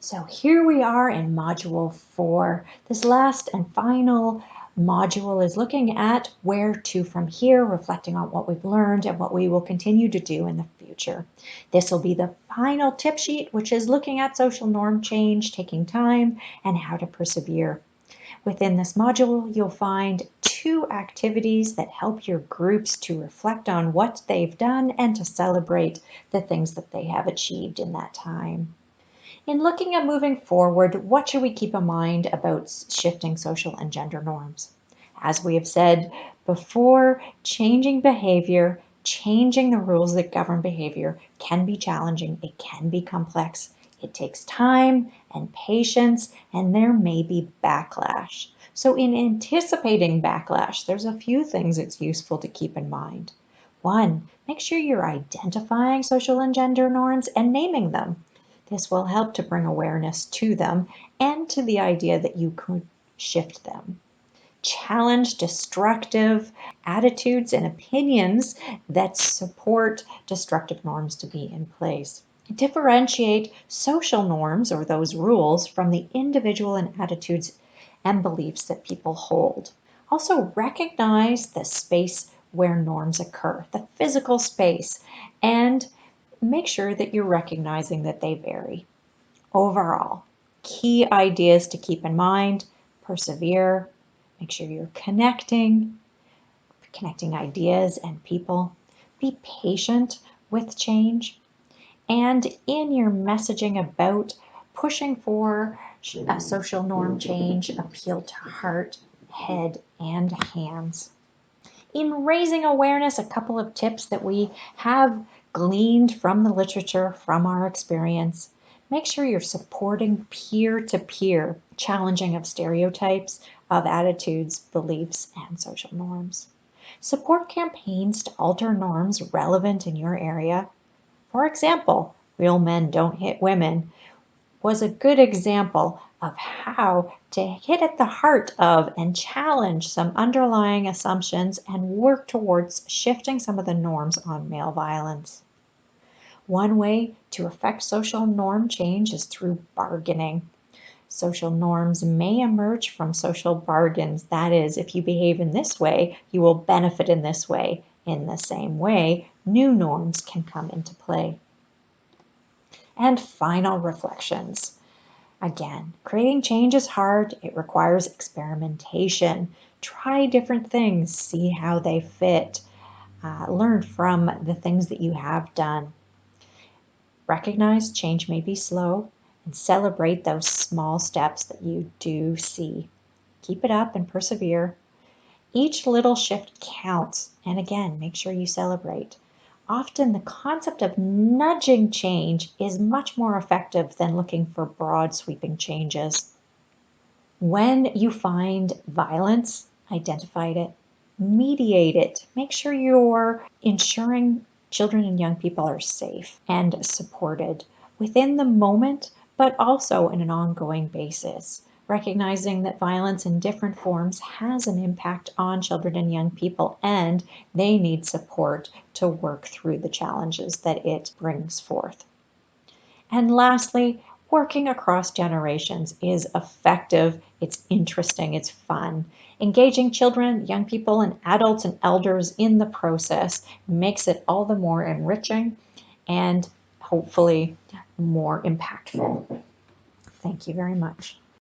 So here we are in Module 4. This last and final module is looking at where to from here, reflecting on what we've learned and what we will continue to do in the future. This will be the final tip sheet, which is looking at social norm change, taking time, and how to persevere. Within this module, you'll find 2 activities that help your groups to reflect on what they've done and to celebrate the things that they have achieved in that time. In looking at moving forward, what should we keep in mind about shifting social and gender norms? As we have said before, changing behavior, changing the rules that govern behavior can be challenging. It can be complex. It takes time and patience, and there may be backlash. So in anticipating backlash, there's a few things it's useful to keep in mind. 1, make sure you're identifying social and gender norms and naming them. This will help to bring awareness to them and to the idea that you could shift them. Challenge destructive attitudes and opinions that support destructive norms to be in place. Differentiate social norms or those rules from the individual and attitudes and beliefs that people hold. Also recognize the space where norms occur, the physical space, and make sure that you're recognizing that they vary. Overall, key ideas to keep in mind: persevere, make sure you're connecting ideas and people, be patient with change, and in your messaging about pushing for a social norm change, appeal to heart, head, and hands. In raising awareness, a couple of tips that we have gleaned from the literature, from our experience. Make sure you're supporting peer-to-peer challenging of stereotypes, of attitudes, beliefs, and social norms. Support campaigns to alter norms relevant in your area. For example, Real Men Don't Hit Women was a good example of how to hit at the heart of and challenge some underlying assumptions and work towards shifting some of the norms on male violence. One way to affect social norm change is through bargaining. Social norms may emerge from social bargains. That is, if you behave in this way, you will benefit in this way. In the same way, new norms can come into play. And final reflections. Again, creating change is hard. It requires experimentation. Try different things, see how they fit. Learn from the things that you have done. Recognize change may be slow and celebrate those small steps that you do see. Keep it up and persevere. Each little shift counts, and again, make sure you celebrate. Often the concept of nudging change is much more effective than looking for broad sweeping changes. When you find violence, identify it, mediate it, make sure you're ensuring children and young people are safe and supported within the moment, but also in an ongoing basis, recognizing that violence in different forms has an impact on children and young people, and they need support to work through the challenges that it brings forth. And lastly, working across generations is effective, it's interesting, it's fun. Engaging children, young people, and adults and elders in the process makes it all the more enriching and hopefully more impactful. Thank you very much.